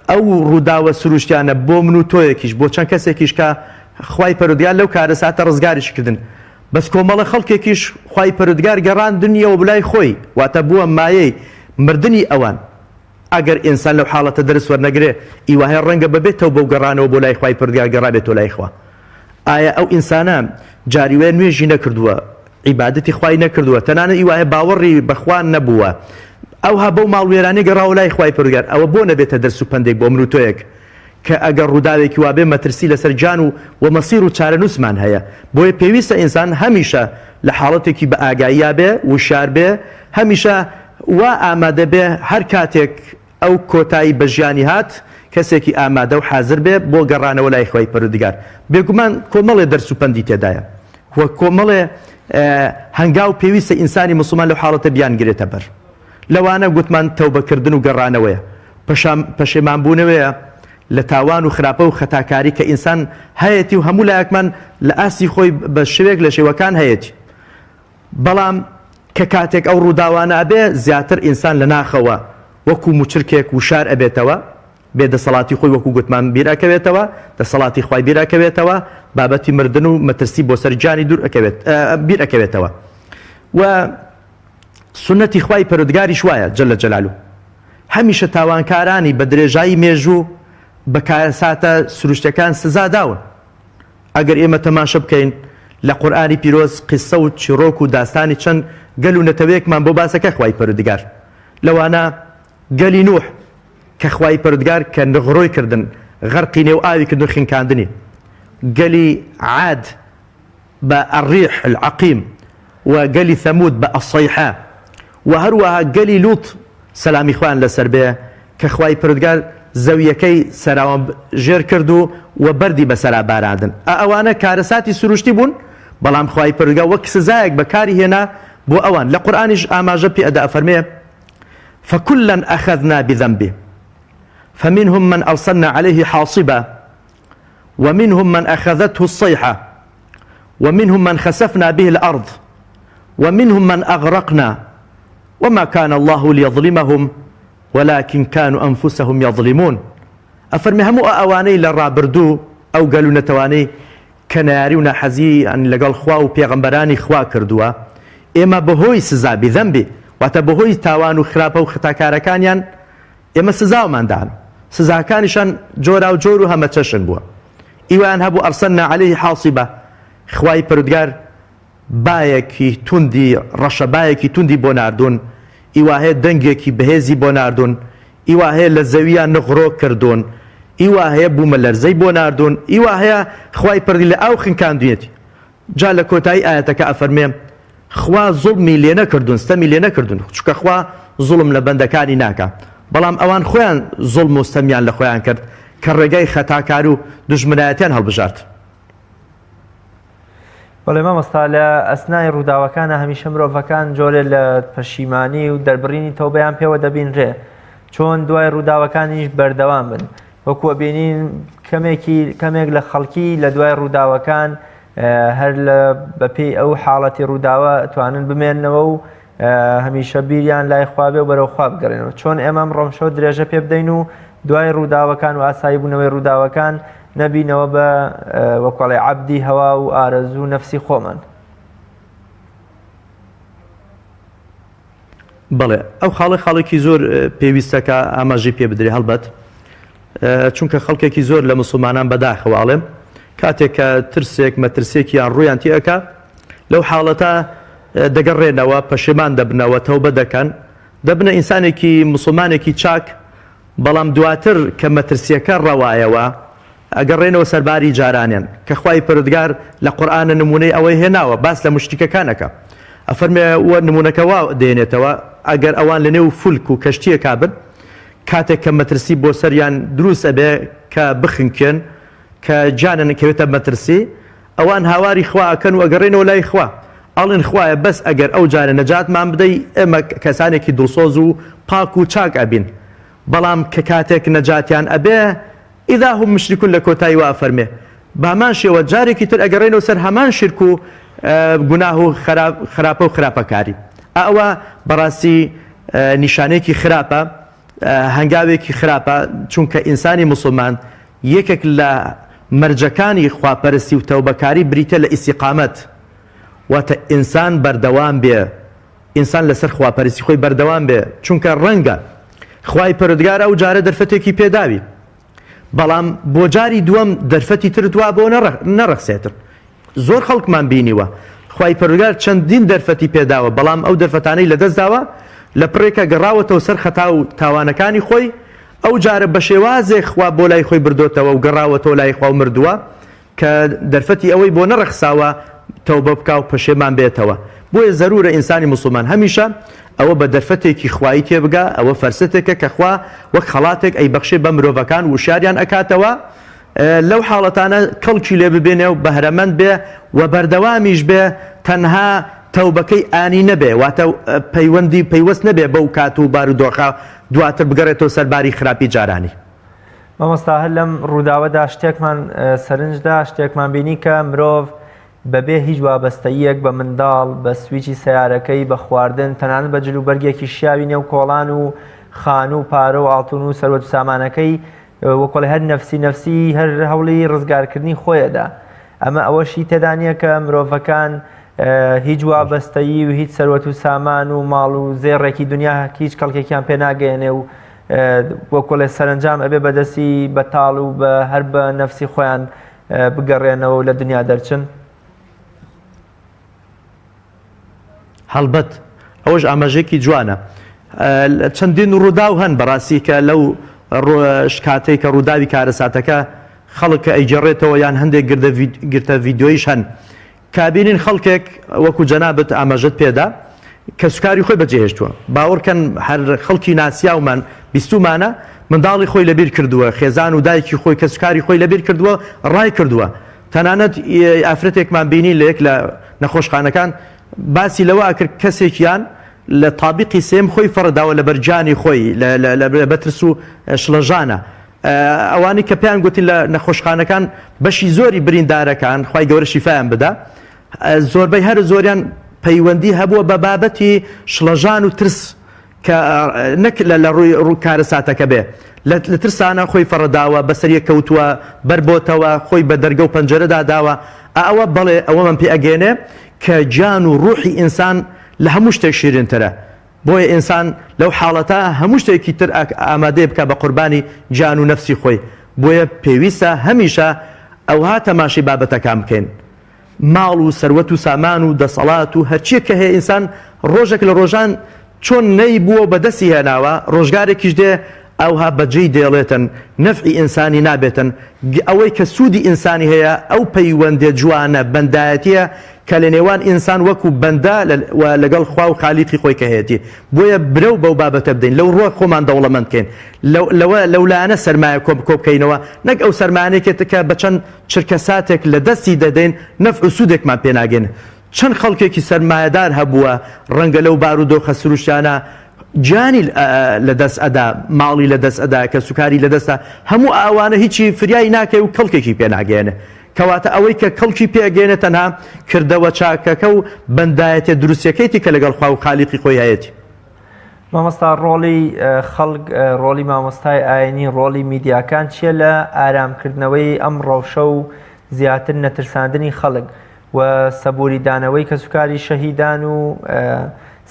ئەو ڕووداوە سروشتیانە بۆ من و تۆیەکیش بۆ چەند کەسێکیش کە خوای پەروەردگار لەو کارەساتە ڕزگاریش کردن بەس کۆمەڵە خەڵکێکیش خوای پەروەردگار گەڕاندنیەوە بلای خۆی واتە بووە مایەی مردنی ئەوان ئەگەر ئینسان لەو حاڵەتە دەرس وەرنەگرێ ئیوایە ڕەنگە ببێتەوە بەو گەڕانەوە بۆ لای خوای پەروەردگار گەڕابێتەوە لای خوا ئایا ئەو ئینسانە جاریوێ نوێژی نەکردووە عیبادەتی خوای نەکردووە تەنانەت ئیوایە باوەڕی بەخوا نەبووە ئەوها بەو ماڵوێرانەی گەڕاوە لای خوای پەروەردگار ئەوە بۆ نەبێتە دەرس و پندێک بۆ من و تۆیەک کە ئەگەر ڕووداوێکی وابێ مەترسی لەسەر جان و مەسیر و چارەنووسمان هەیە بۆیە پێویستە ئینسان هەمیشە لە حاڵەتێکی بە ئاگاییا بێ وشار بێ هەمیشە وا ئامادە بێ هەر کاتێک ئەو کۆتایی بە ژیانی هات کەسێکی ئامادە و حازر بێ بۆ گەڕانەوە لای خۆی پەروەردگار. بێگومان کۆمەڵێ دەرس و پەندی تێدایە وە کۆمەڵێ هەنگاو پێویستە ئینسانی مسلمان لەو حاڵەتە بیان گرێتە بەر. لەوانە گوتمان تەوبەکردن و گەڕانەوەیە، پەشێمانبوونەوەیە لە تاوان و خراپە و خەتاکاری کە ئینسان هەیەی و هەموو لایەکمان لە ئاسی خۆی بە شێوێک لە شێوەکان هەیەی. بەڵام کە کاتێک ئەو ڕووداوانە ئەبێ زیاتر ئینسان لە ناخەوە وەکو موچرکێک وشار ئەبێتەوە، بێدەسەڵاتی خۆی وەکو گوتمان بیرەکەوێتەوە، دەسەڵاتی خوای بیرەکەوێتەوە، بابەتی مردن و مەترسی بۆ سەر گیانی دوور بیرەکەوێتەوە. و سنەتی خوای پەروەردگاریش وایە جەلە جەلالو، هەمیشە تاوانکارانی بە درێژایی مێژوو بە کارەساتە سروشتەکان سزا داون. ئەگەر ئێمە تەماشە بکەین لە قورئانی پیرۆز قسە و چیرۆک و داستانی چەند گەل و نەتەوەیەکمان بۆ باسەکە خوای پەروەردگار. لەوانە گەلی نوح کە خوای پەروەردگار کە نغڕۆی کردن، غەرقی نێو ئاوی کردن و خینکاندنی، گەلی عاد بە ئەڕیح العەقیم و گەلی ثەمود بە ئەصەیحە و هەروەها گەلی لوط سەلامی خوایان لەسەر بێ کە خوای پەروەردگار زەویەکەی سەراوە ژێر کرد و بەردی بەسەرا باراندن. ئەوانە کارەساتی سروشتی بوون، بەڵام خوای پەروەردگار وەک سزایەک بەکاری هێنا بۆ ئەوان. لە قورئانیش ئاماژە پێ ئەدا ئەفەرمێ فكلا أخذنا بذنبه فمنهم من أرسلنا عليه حاصبا ومنهم من أخذته الصيحة ومنهم من خسفنا به الأرض ومنهم من أغرقنا وما كان الله ليظلمهم ولكن كانوا أنفسهم يظلمون. أفرمي همو أواني للرابردو أو قالوا نتواني كان ياريونا حزي أن لقال خوا وبيغمبراني خوا كردوا إما بهوي سزا بذنبي واتە بەهۆی تاوان و خراپە و خەتاکارەکانیان ئێمە سزاوماندان. سزاکانیشان جۆرا و جۆر و هەمە چەشن بووە. ئیوان هەبوو ئەرسەلنا عەلەیهی حاصیبە، خوای پەروەردگار بایەکی توندی ڕەشەبایەکی توندی بۆ ناردوون، ئیوا هەیە دەنگێکی بەهێزی بۆ ناردوون، ئیوا هەیە لە زەویان نغڕۆ کردوون، ئیوا هەیە بوومە لەرزەی بۆ ناردوون، ئیوا هەیە خوای پەروەردگار لە ئاو خینکاندوێتی. جا لە کۆتایی ئایەتەکە ئەفەرمێ خوا زوڵمی لێ نەکردوون، ستەمی لێ نەکردوون، چونکە خوا زوڵم لە بەندەکانی ناکە، بەڵام ئەوان خۆیان زوڵم و ستەمیان لە خۆیان کرد کە ڕێگای خەتاکار و دژمنایەتیان هەڵبژارد. بەڵێ مامۆستا لە ئەسنای ڕووداوەکانە هەمیشە مرۆڤەکان جۆرێ لە پەشیمانی و دەربڕینی تەوبەیان پێوە دەبینرێ، چۆن دوای ڕووداوەکانیش بەردەوام بن. وەکوە بینین کەمێک لە خەڵکی لە دوای ڕووداوەکان هەر بەپێی ئەو حاڵەتی ڕووداوە توانن بمێننەوە و هەمیشە بیریان لای خوا بێ و بەرەو خوا بگەڕێنەوە. چۆن ئێمەم ڕۆمشەو درێژە پێ بدەین و دوای ڕووداوەکان و ئاسایی بوونەوەی ڕووداوەکان نەبینەوە بە وەکوڵێ عەبدی هەوا و ئارەزوو نەفسی خۆمان. بەڵێ ئەو خاڵێکی زۆر پێویستەکە ئاماژەی پێ بدرێ هەڵبەت، چونکە خەڵکێکی زۆر لە مسلمانان بەداخەواڵێم کاتێک کە ترسێک مەترسێکیان ڕوویان تێەکە لەو حاڵەتە دەگەڕێنەوە، پەشیمان دەبنەوە، تەوبە دەکەن، دەبنە ئینسانێکی مسلمانێکی چاک، بەڵام دواتر کە مەترسیەکە ڕەوایەوە ئەگەڕێنەوە سەرباری جارانیان کە خوای پەروەردگار لە قورئانە نمونەی ئەوەی هێناوە، باس لە مشتیکەکانەکە. ئەفەرمێ وە نمونەکە وا دێنێتەوە ئەگەر ئەوان لە نێو فولک و کەشتیەکا بن، کاتێک کە مەترسی بۆ سەریان دروست ئەبێ کە بخنکێن کە جانن کەوێتە مەترسی، ئەوان هاواری خوا ئەکەن و ئەگەڕێنەوە لای خوا، ئەڵێن خوایە بەس ئەگەر ئەو جارە نەجاتمان بدەی ئێمە کەسانێکی دڵسۆز و پاک و چاک ئەبین. بەڵام کە کاتێک نەجاتیان ئەبێ ئیدا هم مشرکون لە کۆتایی وا ئەفەرمێ بەمان شێوە جارێکی تر ئەگەڕێنەوە سەر هەمان شرک و گوناه و خراپە و خراپەکاری. ئەوە بەڕاستی نیشانێکی خراپە، هەنگاوێکی خراپە، چونکە ئینسانی مسلمان یەکێک لە مەرجەکانی خواپەرستی و تەوبەکاری بریتە لە ئیستیقامەت، واتە ئینسان بەردەوام بێ، ئینسان لەسەر خواپەرستی خۆی بەردەوام بێ، چونکە ڕەنگە خوای پەروەردگار ئەو جارە دەرفەتێکی پێداوی، بەڵام بۆ جاری دووەم دەرفەتی تر دوا بۆ نەڕەخسێتر. زۆر خەڵکمان بینیوە خوای پەروەردگار چەندین دەرفەتی پێداوە، بەڵام ئەو دەرفەتانەی لەدەست داوە لە پڕێکە گەڕاوەتەوە سەر خەتا و تاوانەکانی خۆی، ئەو جارە بە شێوازێک خوا بۆ لای خۆی بردۆتەوە و گەڕاوەتەوە لای خوا و مردووە کە دەرفەتی ئەوەی بۆ نەڕەخساوە تەوبە بکە و پەشێمان بێتەوە. بۆیە زەرورە ئینسانی موسڵمان هەمیشە ئەوە بە دەرفەتێکی خوایی تێبگا، ئەوە فەرسەتێکە کە خوا وەک خەڵاتێک ئەی بەخشێ بە مرۆڤەکان وشاریان ئەکاتەوە لەو حاڵەتانە کەڵکی لێ ببێنێ و بەهرەمەند بێ و بەردەوامیش بێ تەنها تەوبەکەی ئانی نەبێ واتە پەیوەست نەبێ بەو کات و بارودۆخە دواتر بگەڕێتەوە سەرباری خراپی جارانی. مامۆستا هەر لەم ڕووداوەدا شتێکمان سەرنجدا شتێکمان بینی کە مرۆڤ بەبێ هیچ وابەستەیەک بە منداڵ بە سویچی سیارەکەی بە خواردن تەنانەت بە جلوبەرگێکی شیاوی نێو کۆڵان و خان و پارە و ئاڵتون و سەروەت و سامانەکەی وەکۆڵی هەر نەفسی هەر هەوڵی ڕزگارکردنی خۆیەدا. ئەمە ئەوەشی تێدا نییە کە مرۆڤەکان هیچ وابەستەیی و هیچ سەروەت و سامان و ماڵ و زێڕێکی دنیا هیچ کەڵکێکیان پێ ناگەێنێ و وەکۆڵێ سەرنجام ئەبێ بەدەستی بەتاڵ و بە هەر بە نەفسی خۆیان بگەڕێنەوە و لە دنیا دەرچن. هەڵبەت ئەوەش ئاماژێکی جوانە. چەندین ڕووداو هەن بەڕاستی کە لەو کاتێک کە ڕووداوی کارەساتەکە خەڵک کە ئەیجێڕێتەوە یان هەندێک گرتە ڤیددیۆیش هەن کابینین خەڵکێک وەکو جەنابەت ئاماژەت پێدا کە سوکاری خۆی بەجێهێشتووە باوەڕکەن هەر خەڵکی ناسیاومان بیستومانە منداڵی خۆی لەبیر کردووە خێزان و دایکی خۆی کە سوکاری خۆی لەبیر کردووە ڕای کردووە. تەنانەت ئافرەتێکمان بینی لە یەک لە نەخۆشخانەکان باسی لەوە ئەکرد کەسێکیان لە تابیقی سێم خۆی فڕداوە لە بەرجانی خۆی لە بەترس و شڵەژانە. ئەوانی کە پێیان گوتین لە نەخۆشخانەکان بەشی زۆری بریندارەکان خی گەورە شیفایان بدا زۆربەی هەر زۆریان پەیوەندی هەبووە بە بابەتی شڵەژان و ترس کە نەک لە ڕووی کارەساتەکە بێ لە ترسانە خۆی فڕداوە بەسەریە کەوتووە بەربۆتەوە خۆی بە دەرگە و پەنجەرەدا داوە. ئەوە بەڵێ ئەوە من پێ ئەگەێنێ کە گیان و ڕوحی ئینسان لە هەموو شتێک شیرینترە. بۆیە ئینسان لەو حاڵەتە هەموو شتێکی تر ئامادەی بکە بە قوربانی گیان و نەفسی خۆی. بۆیە پێویستە هەمیشە ئەوها تەماشی بابەتەکان بکەین. ماڵ و سەروەت و سامان و دەسەڵات و هەرچیە کە هەیە ئینسان ڕۆژێک لە ڕۆژان چۆن نەی بووە بەدەستی هێناوە ڕۆژگارێکیش دێ ئەوها بەجێی دێڵێتن نەفعی ئینسانی نابێتن. ئەوەی کە سوودی ئینسانی هەیە ئەو پەیوەندێ جوانە بەندایەتیە کە لە نێوان ئینسان وەکو بەندا لەگەڵ خوا و خالیقی خۆی کە هەیەی. بۆیە برەو بەو بابەتە بدەین لەو ڕۆ خۆمان دەوڵەمەندکەین لەولایەنە سەرمایە کۆبکەینەوە نەک ئەو سەرمانێکێتەکە بە چەند چرکە ساتێک لە دەستی دەدەین نەفع و سوودێکمان پێناگەن. چەند خەڵکێکی سەرمایەدار هەبووە ڕەنگە لەو بارودۆخە سروشتانە جانی لەدەست ئەدا ماڵی لەدەست ئەدا کە سوکاری لەدەستە هەموو ئاوانە هیچی فریایی ناکەی و کەڵکێکی پێناگەێنێ کەواتە ئەوەی کە کەڵکی پێگەێنێت تەنها کردەوە چاکەکە و بەندایەتێ دروستەکەیتی کە لەگەڵ خوا و خالیقی خۆی هەیەی. مامۆستا ڕۆڵی خەڵک ڕۆڵی مامۆستای ئاینی ڕۆڵی میدیاکان چییە لە ئارامکردنەوەی ئەم ڕەوشە و زیاتر نەترساندنی خەڵک و سەبووری دانەوەی کە سوکاری شەهیدان و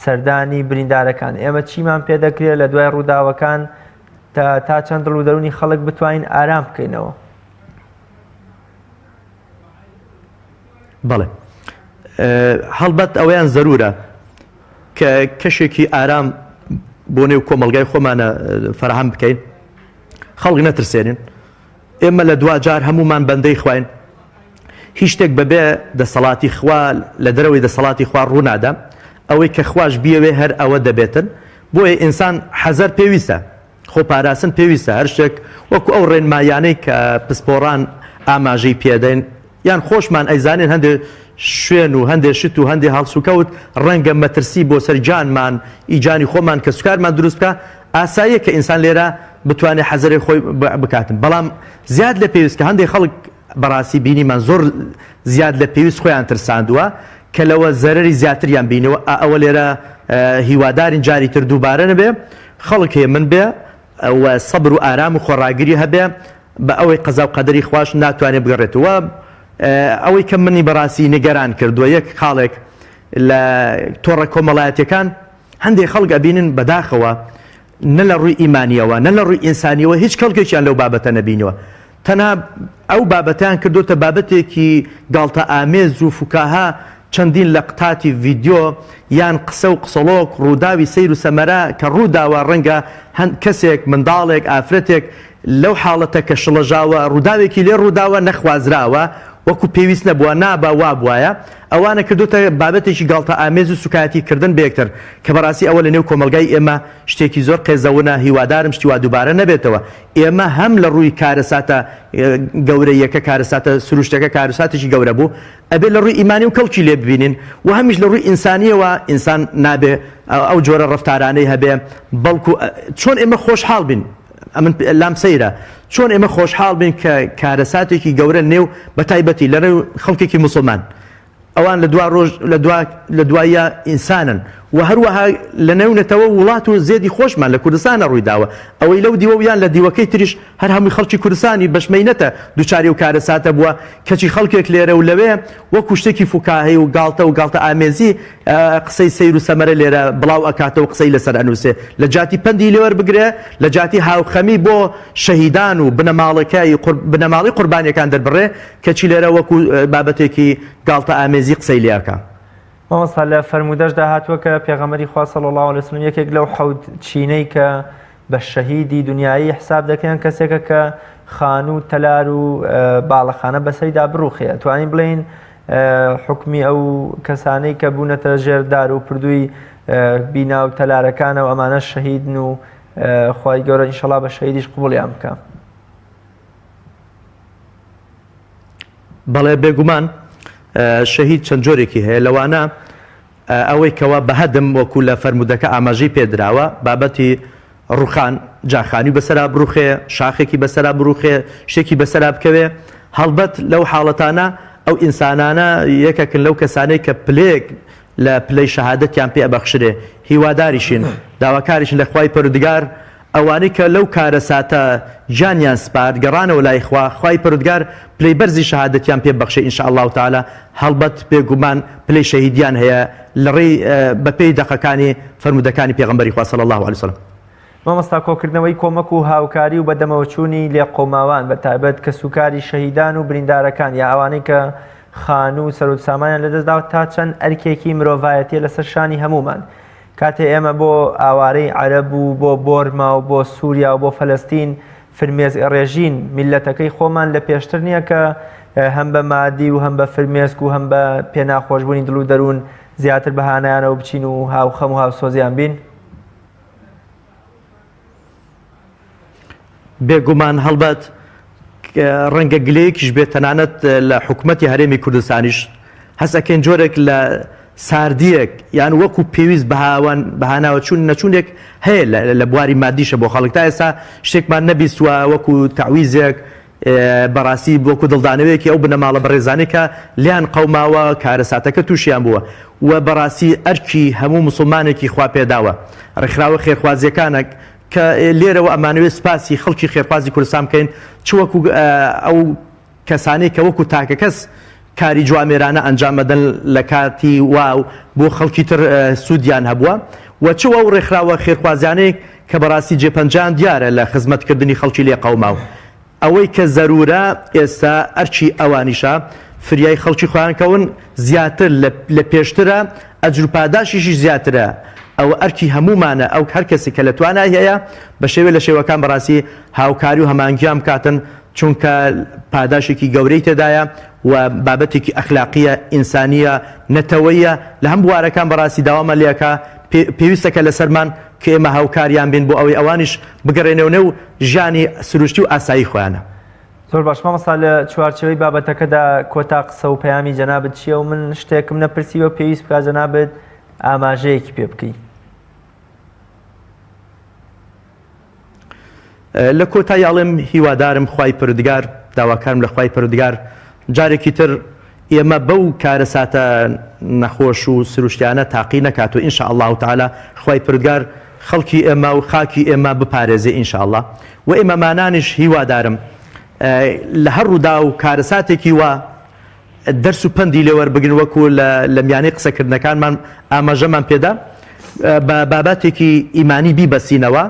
سەردانی بریندارەکان ئێمە چیمان پێ دەکرێت لە دوای ڕووداوەکان تا چەند دڵ و دەرونی خەڵک بتوانین ئارام بکەینەوە؟ بەڵێ هەڵبەت ئەوەیان زەرورە کە کەشێکی ئارام بۆ نێو کۆمەلگای خۆمانە فەرهەم بکەین خەڵک نەترسێنین. ئێمە لە دوا جار هەمومان بەندەی خوین هیچ شتێک بەبێ دەسەڵاتی خوا لە دەرەوەی دەسەڵاتی خوا ڕوونادا ئەوەی کە خوش بیەوێ هەر ئەوە دەبێتن. بۆیە ئینسان حەزەر پێویستە خۆپاراستن پێویستە هەر شتێک وەکو ئەو ڕێنمایانەی کە پسپۆڕان ئاماژەی پێدەین یان خۆشمان ئەیزانین هەندێک شوێن و هەندێک شت و هەندێک هەڵسوکەوت ڕەنگە مەترسی بۆ سەرجانمان ئیجانی خۆمان کە سوکارمان دروست بکە ئاساییە کە ئینسان لێرە بتوانێت حەزەری خۆی بکاتن. بەڵام زیاد لە پێویست کە هەندێک خەڵک بەڕاستی بینیمان زۆر زیاد لە پێویست خۆیان ترساندووە کە لەوە زەرری زیاتریان بینەوە ئەوە لێرە هیوادارین جاری تر دووبارە نەبێ خەڵک هەیە من بێ و سەبر و ئارام و خۆڕاگیری هەبێ بە ئەوەی قەزا و قەدەری خوش ناتوانێت بگەڕێتەوە. ئەوەی کە منی بەڕاستی نیگەران کردووە یەک خاڵێک لە تۆڕە کۆمەڵایەتەکان هەندێک خەڵک ئەبینن بەداخەوە نە لە ڕووی ئیمانیەوە نە لە ڕووی ئینسانیەوە هیچ کەڵکێکیان لەو بابەتە نەبینەوە تەنها ئەو بابەتیان کردوتە بابەتێکی گاڵتە ئامێز و فوکاها چەندین لە قتاتی ڤیددیۆ یان قسە و قسەڵۆک ڕووداوی سیر و سەمەرە کە ڕووداوە ڕەنگە کەسێک منداڵێک ئافرەتێک لەو حاڵەتە کە شڵەژاوە ڕووداوێکی لێ ڕووداوە نەخوازراوە و وەکو پێویست نەبووە نابا وا بواە ئەوانە کردوتە بابەتێکی گاڵتە ئامێز و سوکایەتی کردن بەیەکتر کە بەڕاستی ئەوە لە نێو کۆمەلگای ئێمە شتێکی زۆر قێزەونە هیوادارم شتی وا دووبارە نەبێتەوە ئێمە هەم لە ڕووی کارەساتە گەورەیەکە کارەساتە سروشتەکە کارەساتێکی گەورە بوو ئەبێ لە ڕووی ئیمانی و کەڵکی لێ ببینین و هەمیش لە ڕووی ئینسانیەوە ئینسان نابێ ئەو جۆرە ڕەفتارانەی هەبێ بەڵکو چۆن ئێمە خۆشحاڵ بین ئەمن لام سەیرە چۆن ئێمە خۆشحاڵ بین کە کارەساتێکی گەورە نێو بە تایبەتی لەنێو خەڵکێکی مسلمان ئەوان لە دوا ڕۆژ لە دوایە ئینسانن و هەروەها لە نێونێتەوە وڵات و زێدی خۆشمان لە کوردستانە ڕوویداوە ئەوەی لەو دیوە یان لە دیوەکەی تریش هەر هەمووی خەڵکی کوردستانی بەشمەینەتە دووچاری و کارەساتە بووە کەچی خەڵکێک لێرە و لەوێ وەکو شتێکی فوکاهەی و گاڵتە ئامێزی قسەی سەیر و سەمەرە لێرە بڵاو ئەکاتەوە قسەی لەسەر ئەنووسێ لە جاتی پەندی لێوەر بگرێ لە جاتی هاوخەمی بۆ شەهیدان و بنەماڵی قوربانیەکان دەربڕێ کەچی لێرە وەکو بابەتێکی گاڵتە ئامێزی قسەی لێکە مامۆستا لە فەرمودەشدا هاتووە کە پێغەمبەری خوا صلی الله علیه وسلم یەکێک لەو حەوت چینەی کە بە شەهیدی دنیایی حساب دەکەن کەسێکە کە خان و تەلار و باڵەخانە بەسەریدا بڕوخێ توانین بڵین حکمی ئەو کەسانەی کە بوونەتە ژێردار و پردووی بینا و تەلارەکانە و ئەمانە شەهیدن و خوای گەورە ئینشەڵا بە شەهیدیش قبوڵیان بکە بەڵێ بێگومان شەهید چەند جۆرێکی هەیە لەوانە ئەوەی کەوا بە هەدم وەکو لە فەرمودەکە ئاماژەی پێدراوە بابەتی ڕوخان جاخانی بەسەرا بڕوخێ شاخێکی بەسەرا بڕوخێ شتێکی بەسەرا بکەوێ هەڵبەت لەو حاڵەتانە ئەو ئینسانانە یەکەکن لەو کەسانەی کە پلێک لە پلەی شەهادەتیان پێ ئەبەخشرێ هیواداریشین داواکاریشن لە خوای پەروردگار ئەوانەی کە لەو کارەساتە جانیان سپارد گەڕانەوە لای خوای پەروردگار پلەی بەرزی شەهادەتیان پێ بەخشێ ئینشاء الله تعالی هەڵبەت بێگومان پلەی شەهیدیان هەیە لە ڕێی بەپێی دەقەکانی فەرمودەکانی پێغەمبەری خوا صلی الله علیه وسلم مامۆستا کۆکردنەوەی کۆمەک و هاوکاری و بەدەمەوەچوونی لێ قۆماوان بە تایبەت کە سوکاری شەهیدان و بریندارەکان یا ئەوانەی کە خان و سەرۆت سامانیان لەدەستداوە تا چەند ئەرکێکی مرۆڤایەتیە لەسەر شانی هەمومان کاتێ ئێمە بۆ ئاوارەی عەرەب و بۆ بۆرما و بۆ سووریا و بۆ فەلەستین فرمێز ڕێژین میلەتەکەی خۆمان لە پێشتر نییە کە هەم بە مادی و هەم بە فرمێسک و هەم بە پێناخۆشبوونی دڵ و دەروون زیاتر بەهانایانەوە بچین و هاوخەم و هاوسۆزیان بین بێگومان هەڵبەت ڕەنگە گلەیەکیش بێت تەنانەت لە حکوومەتی هەرێمی کوردستانیش هەسەکەن جۆرێک لە ساردیەک یان وەکو پێویست بەهاناوە چوون نەچوونێک هەیە لە بواری مادیشە بۆ خەڵک تا ئێستا شتێکمان نەبیستوە وەکو تەعویزێک بەڕاستی وەکو دڵدانەوەیەکی ئەو بنەماڵە بەڕێزانەی کە لیان قەوماوە کارەساتەکە تووشیان بووە و بەڕاستی ئەرکی هەموو مسلمانێکی خوا پێداوە ڕێکخراوە خێرخوازیەکانێک کە لێرەوە ئەمانوێت سپاسی خەڵکی خێرخوازی کوردستان بکەین چ وەکو ئەو کەسانەی کە وەکو تاکە کەس کاری جوامێرانە ئەنجامەدەن لە کاتی واو بۆ خەڵکی تر سوودیان هەبووە و چ ئەو ڕێکخراوە خێرخوازیانەیە کە بەڕاستی جێپەنجان دیارە لە خزمەتکردنی خەڵکی لێ قەوماو ئەوەی کە زەرورە ئێستا ئەرچی ئەوانیشە فریای خەڵکی خۆیان کەون زیاتر لە پێشترە ئەجر و پاداشیشی زیاترە ئەو ئەرکی هەمومانە ئەو هەر کەسی کە لە توانای هەیە بە شێوێ لە شێوەکان بەڕاستی هاوکاری و هەمانگیان بکاتن چونکە پاداشێکی گەورەی تێدایە و بابەتێکی ئەخلاقیە ئینسانیە نەتەوەیە لە هەم بوارەکان بەڕاستی داوامە لێەکە پێویستەکە لەسەرمان کە ئێمە هاوکاریان بین بۆ ئەوەی ئەوانیش بگەڕێنەوە نێو ژیانی سروشتی و ئاسایی خۆیانە زۆر باش مامۆستا لە چوارچەوەی بابەتەکەدا کۆتا قسە و پەیامی جەنابەت چییە و من شتێکم نەپرسیوە پێویست بکات جەنابەت ئاماژەیەکی پێ بکەیت لە کۆتایی ئەڵێم هیوادارم خوای پەروردگار داواکارم لە خوای پەروردگار جارێکی تر ئێمە بەو کارەساتە نەخۆش و سروشتیانە تاقی نەکات و ئینشاء الله تعالی خوای پەروردگار خەڵکی ئێمە و خاکی ئێمە بپارێزێ ئینشاء الله و ئێمەمانانیش هیوادارم لە هەر ڕوودا و کارەساتێکی وا دەرس و پەندی لێوەربگرن وەکو لە میانەی قسەکردنەکانمان ئاماژەمان پێدا بە بابەتێکی ئیمانی بیبەسینەوە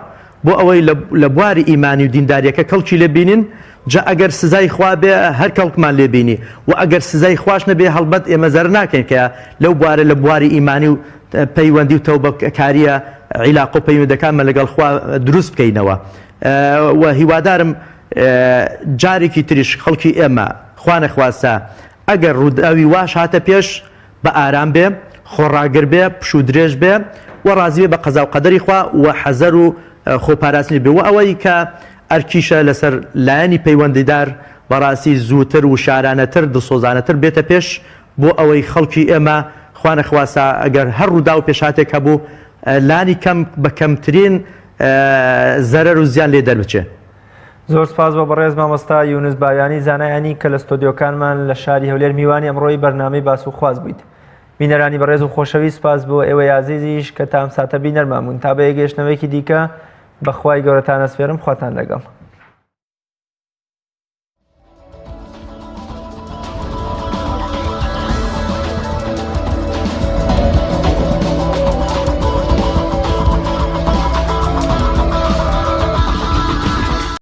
بۆ ئەوەی لە بواری ئیمانی و دینداریەکە کەڵکی لێبینین جا ئەگەر سزای خوا بێ هەر کەڵکمان لێبینی و ئەگەر سزای خوش نەبێ هەڵبەت ئێمە زەر ناکەین کە لەو بوارە لە بواری ئیمانی و پەیوەندی و تەوبەکاریە عیلاق و پەیوەندەکانمە لەگەڵ خوا دروست بکەینەوە و هیوادارم جارێکی تریش خەڵکی ئێمە خوا نەخواستە ئەگەر ڕووداوی واش هاتە پێش بە ئارام بێ خۆڕاگر بێ پشو درێژ بێ و ڕازی بێ بە قەزا و قەدەری خوا و حەزەر و خۆپاراستنی بێ و ئەوەی کە ئەرکیشە لەسەر لایەنی پەیوەندیدار بەڕاستی زووتر و شارانەتر دڵسۆزانەتر بێتە پێش بۆ ئەوەی خەڵکی ئێمە خوا نەخواسا ئەگەر هەر ڕوودا و پێشاتێک هەبوو لانی کەم بە کەمترین زەرەر و زیان لێ دەربچێ. زۆر سپاس بۆ بەڕێز مامۆستا یونس بایانی زانایانی کە لە ستۆدیۆکانمان لە شاری هەولێر میوانی ئەمڕۆی بەرنامەی باس و خواز بوویت. بینەرانی بەڕێز و خۆشەویست سپاس بۆ ئێوەی عزیزیش کە تام ساتە بینەرمامون تا بە یەگەشتنەوەیەکی دیکە بەخوای گەورەتان ئەسپێرم خواتان لەگەڵ.